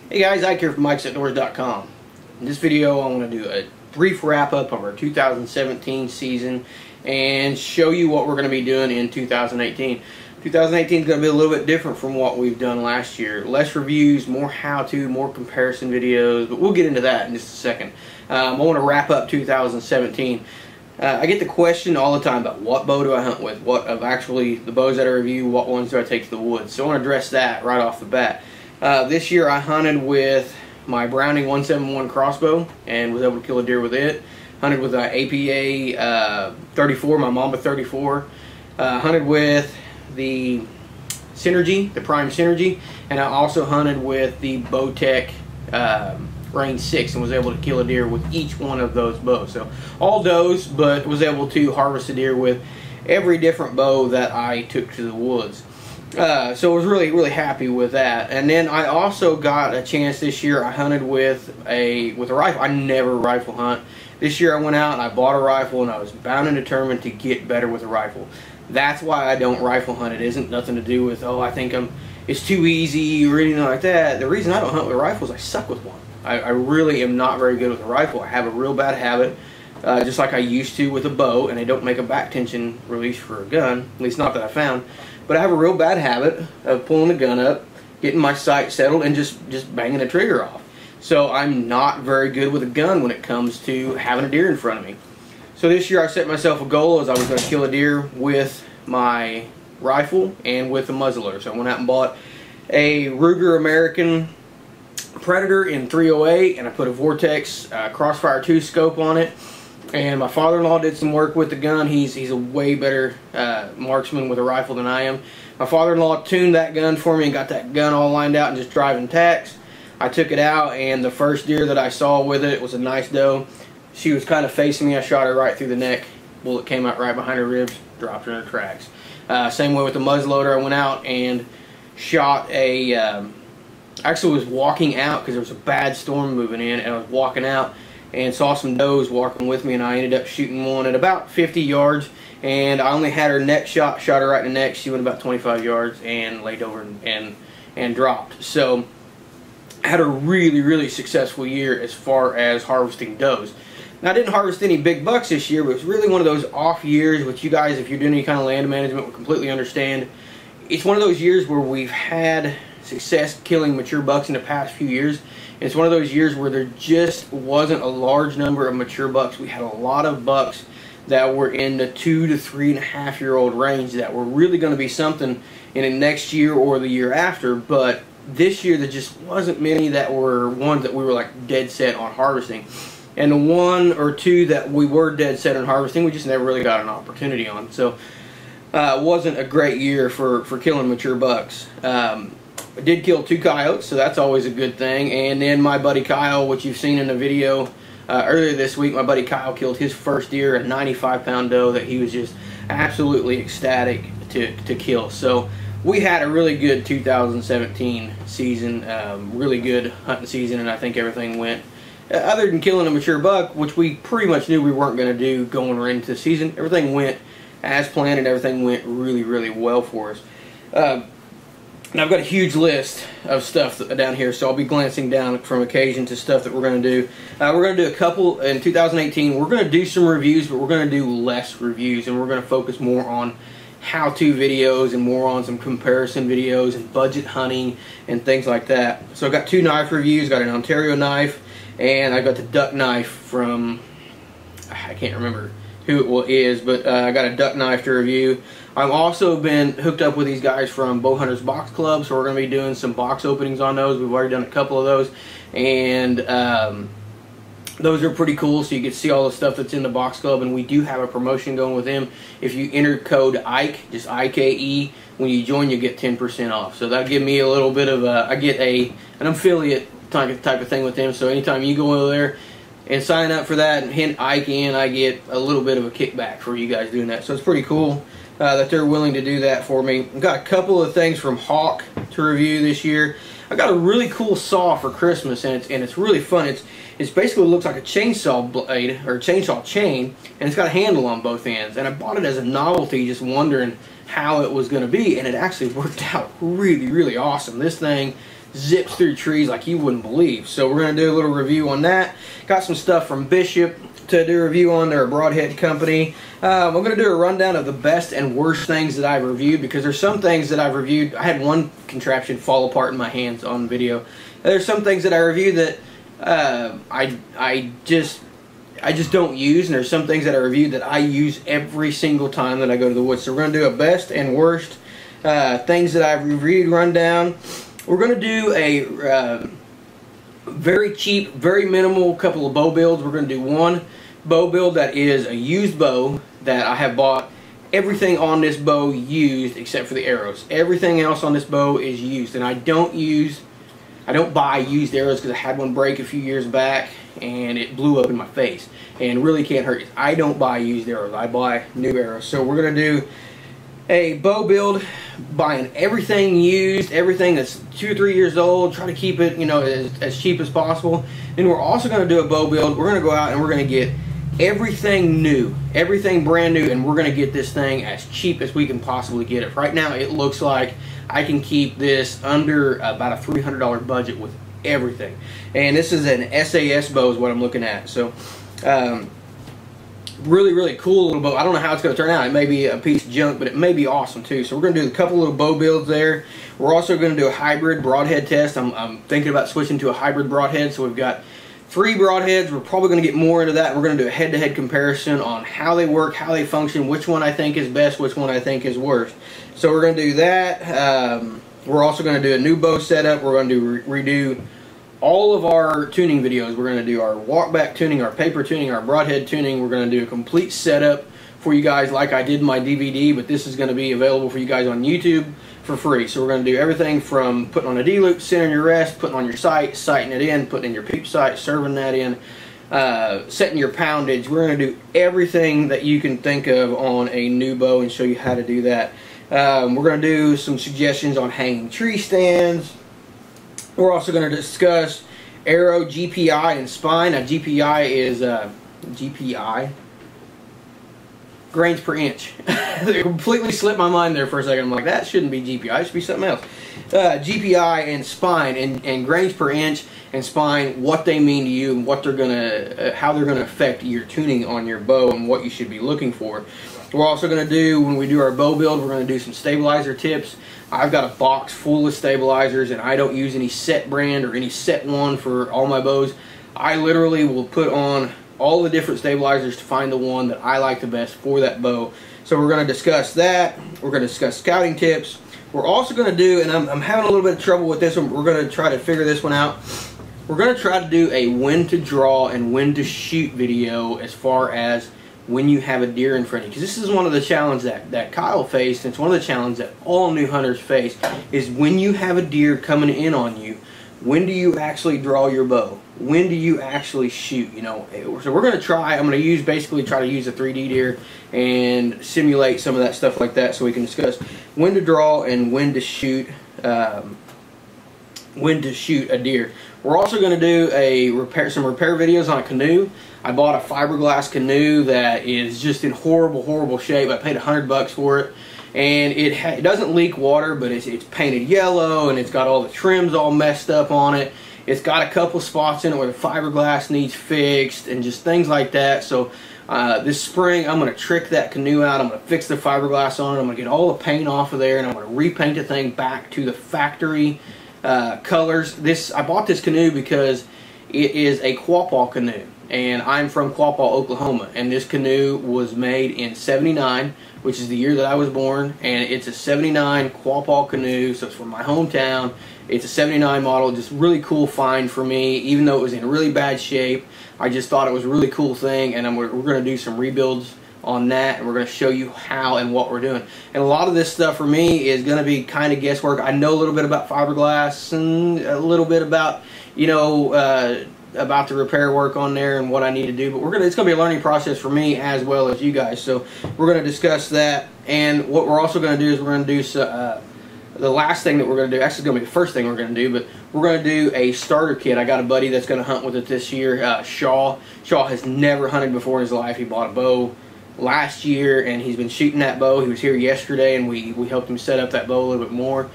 Hey guys, Ike here from MikesOutdoors.com. In this video I want to do a brief wrap up of our 2017 season and show you what we're going to be doing in 2018. 2018 is going to be a little bit different from what we've done last year. Less reviews, more how-to, more comparison videos, but we'll get into that in just a second. I want to wrap up 2017. I get the question all the time about what bow do I hunt with, what of actually the bows that I review, what ones do I take to the woods. So I want to address that right off the bat. This year I hunted with my Browning 171 crossbow and was able to kill a deer with it. Hunted with an APA 34, my Mamba 34. Hunted with the Synergy, the Prime Synergy, and I also hunted with the Bowtech Range 6 and was able to kill a deer with each one of those bows. So all does, but was able to harvest a deer with every different bow that I took to the woods. So I was really happy with that. And then I also got a chance this year. I hunted with a rifle. I never rifle hunt. This year I went out and I bought a rifle, and I was bound and determined to get better with a rifle. That's why I don't rifle hunt. It isn't nothing to do with, oh, I think it's too easy or anything like that. The reason I don't hunt with rifles, I suck with one. I really am not very good with a rifle. I have a real bad habit, just like I used to with a bow, and I don't make a back tension release for a gun, at least not that I found. But I have a real bad habit of pulling the gun up, getting my sight settled, and just banging the trigger off. So I'm not very good with a gun when it comes to having a deer in front of me. So this year I set myself a goal as I was going to kill a deer with my rifle and with a muzzleloader. So I went out and bought a Ruger American Predator in 308, and I put a Vortex Crossfire 2 scope on it. And my father-in-law did some work with the gun. He's a way better marksman with a rifle than I am. My father-in-law tuned that gun for me and got that gun all lined out and just driving tacks. I took it out, and the first deer that I saw with it was a nice doe. She was kind of facing me. I shot her right through the neck. Bullet came out right behind her ribs, dropped her in her tracks. Same way with the muzzleloader. I went out and shot a... actually was walking out because there was a bad storm moving in, and I was walking out and saw some does walking with me, and I ended up shooting one at about 50 yards, and I only had her neck shot her right in the neck. She went about 25 yards and laid over and dropped. So I had a really successful year as far as harvesting does. Now I didn't harvest any big bucks this year, but it was really one of those off years, which you guys, if you're doing any kind of land management, will completely understand. It's one of those years where we've had success killing mature bucks in the past few years. It's one of those years where there just wasn't a large number of mature bucks. We had a lot of bucks that were in the 2 to 3.5 year old range that were really going to be something in the next year or the year after. But this year there just wasn't many that were ones that we were like dead set on harvesting. And the one or two that we were dead set on harvesting, we just never really got an opportunity on. So it wasn't a great year for killing mature bucks. I did kill 2 coyotes, so that's always a good thing. And then my buddy Kyle, which you've seen in the video earlier this week, my buddy Kyle killed his first deer, a 95-pound doe that he was just absolutely ecstatic to kill. So we had a really good 2017 season, really good hunting season, and I think everything went, other than killing a mature buck, which we pretty much knew we weren't going to do going right into the season, everything went as planned, and everything went really well for us. And I've got a huge list of stuff down here, so I'll be glancing down from occasion to stuff that we're going to do. We're going to do a couple in 2018. We're going to do some reviews, but we're going to do less reviews, and we're going to focus more on how-to videos and more on some comparison videos and budget hunting and things like that. So I've got 2 knife reviews. Got an Ontario knife, and I got the duck knife from, I can't remember who it is, but I got a duck knife to review. I've also been hooked up with these guys from Bowhunters Box Club, so we're going to be doing some box openings on those. We've already done a couple of those, and those are pretty cool, so you get to see all the stuff that's in the Box Club, and we do have a promotion going with them. If you enter code IKE, just IKE, when you join, you get 10% off. So that'll give me a little bit of I get an affiliate type of thing with them, so anytime you go over there and sign up for that and hit Ike in, I get a little bit of a kickback for you guys doing that. So it's pretty cool that they're willing to do that for me. I've got a couple of things from Hawk to review this year. I got a really cool saw for Christmas, and it's really fun. It's basically looks like a chainsaw blade or chainsaw chain, and it's got a handle on both ends. And I bought it as a novelty, just wondering how it was going to be, and it actually worked out really, really awesome. This thing zips through trees like you wouldn't believe. So we're going to do a little review on that. Got some stuff from Bishop to do a review on. Their broadhead company. I'm going to do a rundown of the best and worst things that I've reviewed, because there's some things that I've reviewed. I had one contraption fall apart in my hands on video. There's some things that I reviewed that I just don't use, and there's some things that I reviewed that I use every single time that I go to the woods. So we're going to do a best and worst things that I've reviewed rundown. We're going to do a very cheap, very minimal couple of bow builds. We're going to do one bow build that is a used bow that I have bought everything on this bow used except for the arrows. Everything else on this bow is used, and I don't buy used arrows because I had one break a few years back and it blew up in my face and really can't hurt you. I don't buy used arrows. I buy new arrows. So we're going to do a bow build, buying everything used, everything that's 2 or 3 years old, try to keep it, you know, as cheap as possible. Then we're also going to do a bow build. We're going to go out and we're going to get everything new, everything brand new, and we're going to get this thing as cheap as we can possibly get it. Right now it looks like I can keep this under about a $300 budget with everything. And this is an SAS bow is what I'm looking at. So really, really cool little bow. I don't know how it's going to turn out. It may be a piece of junk, but it may be awesome too. So we're going to do a couple little bow builds there. We're also going to do a hybrid broadhead test. I'm thinking about switching to a hybrid broadhead. So we've got 3 broadheads. We're probably going to get more into that. We're going to do a head-to-head comparison on how they work, how they function, which one I think is best, which one I think is worst. So we're going to do that. We're also going to do a new bow setup. We're going to redo all of our tuning videos. We're going to do our walkback tuning, our paper tuning, our broadhead tuning. We're going to do a complete setup for you guys like I did in my DVD, but this is going to be available for you guys on YouTube for free. So we're going to do everything from putting on a D-loop, centering your rest, putting on your sight, sighting it in, putting in your peep sight, serving that in, setting your poundage. We're going to do everything that you can think of on a new bow and show you how to do that. We're going to do some suggestions on hanging tree stands. We're also going to discuss arrow, GPI, and spine. Now GPI is GPI, grains per inch. It completely slipped my mind there for a second. I'm like, that shouldn't be GPI, it should be something else. GPI and spine, and grains per inch and spine, what they mean to you and what they're gonna, how they're gonna affect your tuning on your bow and what you should be looking for. We're also going to do, when we do our bow build, we're going to do some stabilizer tips. I've got a box full of stabilizers, and I don't use any set brand or any set one for all my bows. I literally will put on all the different stabilizers to find the one that I like the best for that bow. So we're going to discuss that. We're going to discuss scouting tips. We're also going to do, and I'm having a little bit of trouble with this one, we're going to try to figure this one out. We're going to try to do a when to draw and when to shoot video as far as when you have a deer in front of you. Because this is one of the challenges that Kyle faced, and it's one of the challenges that all new hunters face, is when you have a deer coming in on you, when do you actually draw your bow? When do you actually shoot? You know, so we're going to try, I'm going to use, basically try to use a 3D deer and simulate some of that stuff like that so we can discuss when to draw and when to shoot a deer. We're also going to do some repair videos on a canoe. I bought a fiberglass canoe that is just in horrible, horrible shape. I paid $100 for it, and it doesn't leak water, but it's painted yellow, and it's got all the trims all messed up on it. It's got a couple spots in it where the fiberglass needs fixed, and just things like that. So this spring, I'm going to trick that canoe out. I'm going to fix the fiberglass on it. I'm going to get all the paint off of there, and I'm going to repaint the thing back to the factory colors. I bought this canoe because it is a Quapaw canoe, and I'm from Quapaw, Oklahoma, and this canoe was made in '79, which is the year that I was born, and it's a '79 Quapaw canoe, so it's from my hometown. It's a '79 model, just really cool find for me, even though it was in really bad shape. I just thought it was a really cool thing, and we're going to do some rebuilds on that, and we're going to show you how and what we're doing. And a lot of this stuff for me is going to be kind of guesswork. I know a little bit about fiberglass and a little bit about, you know, about the repair work on there and what I need to do, but it's going to be a learning process for me as well as you guys. So we're going to discuss that, and what we're also going to do is we're going to do the last thing that we're going to do, actually it's going to be the first thing we're going to do, but we're going to do a starter kit. I got a buddy that's going to hunt with it this year, Shaw. Shaw has never hunted before in his life. He bought a bow last year, and he's been shooting that bow. He was here yesterday, and we helped him set up that bow a little bit more.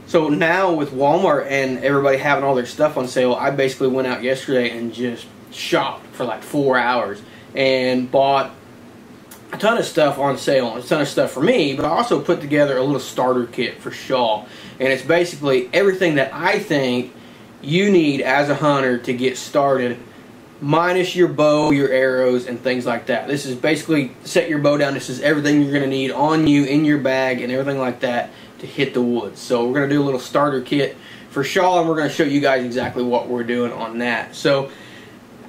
So now with Walmart and everybody having all their stuff on sale, I basically went out yesterday and just shopped for like 4 hours and bought a ton of stuff on sale, a ton of stuff for me, but I also put together a little starter kit for Shaw, and it's basically everything that I think you need as a hunter to get started, minus your bow, your arrows, and things like that. This is basically set your bow down. This is everything you're going to need on you, in your bag, and everything like that to hit the woods. So we're going to do a little starter kit for Shaw, and we're going to show you guys exactly what we're doing on that. So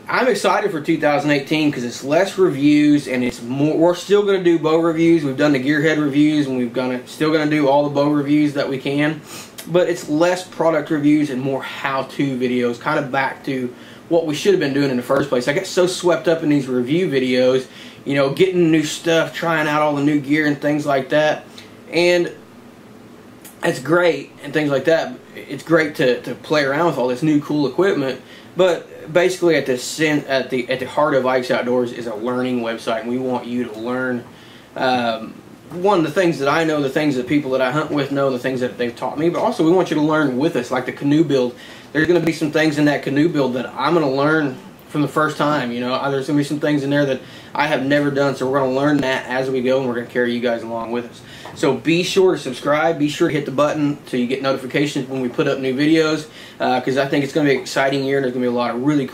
I'm excited for 2018 because it's less reviews and it's more. We're still going to do bow reviews. We've done the Gearhead reviews, and still going to do all the bow reviews that we can. But it's less product reviews and more how-to videos, kind of back to what we should have been doing in the first place. I get so swept up in these review videos, you know, getting new stuff, trying out all the new gear and things like that. And it's great and things like that. It's great to play around with all this new cool equipment. But basically at the heart of Ike's Outdoors is a learning website, and we want you to learn one, the things that I know, the things that people that I hunt with know, the things that they've taught me, but also we want you to learn with us, like the canoe build. There's going to be some things in that canoe build that I'm going to learn from the first time. You know, there's going to be some things in there that I have never done, so we're going to learn that as we go, and we're going to carry you guys along with us. So be sure to subscribe, be sure to hit the button so you get notifications when we put up new videos, because I think it's going to be an exciting year, and there's going to be a lot of really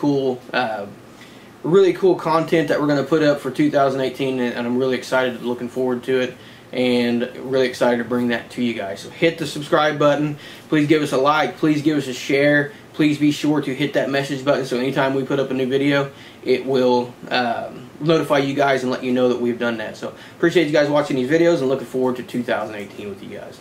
cool content that we're going to put up for 2018, and I'm really excited, looking forward to it, and really excited to bring that to you guys. So hit the subscribe button, please give us a like, please give us a share, please be sure to hit that message button so anytime we put up a new video, it will notify you guys and let you know that we've done that. So appreciate you guys watching these videos, and looking forward to 2018 with you guys.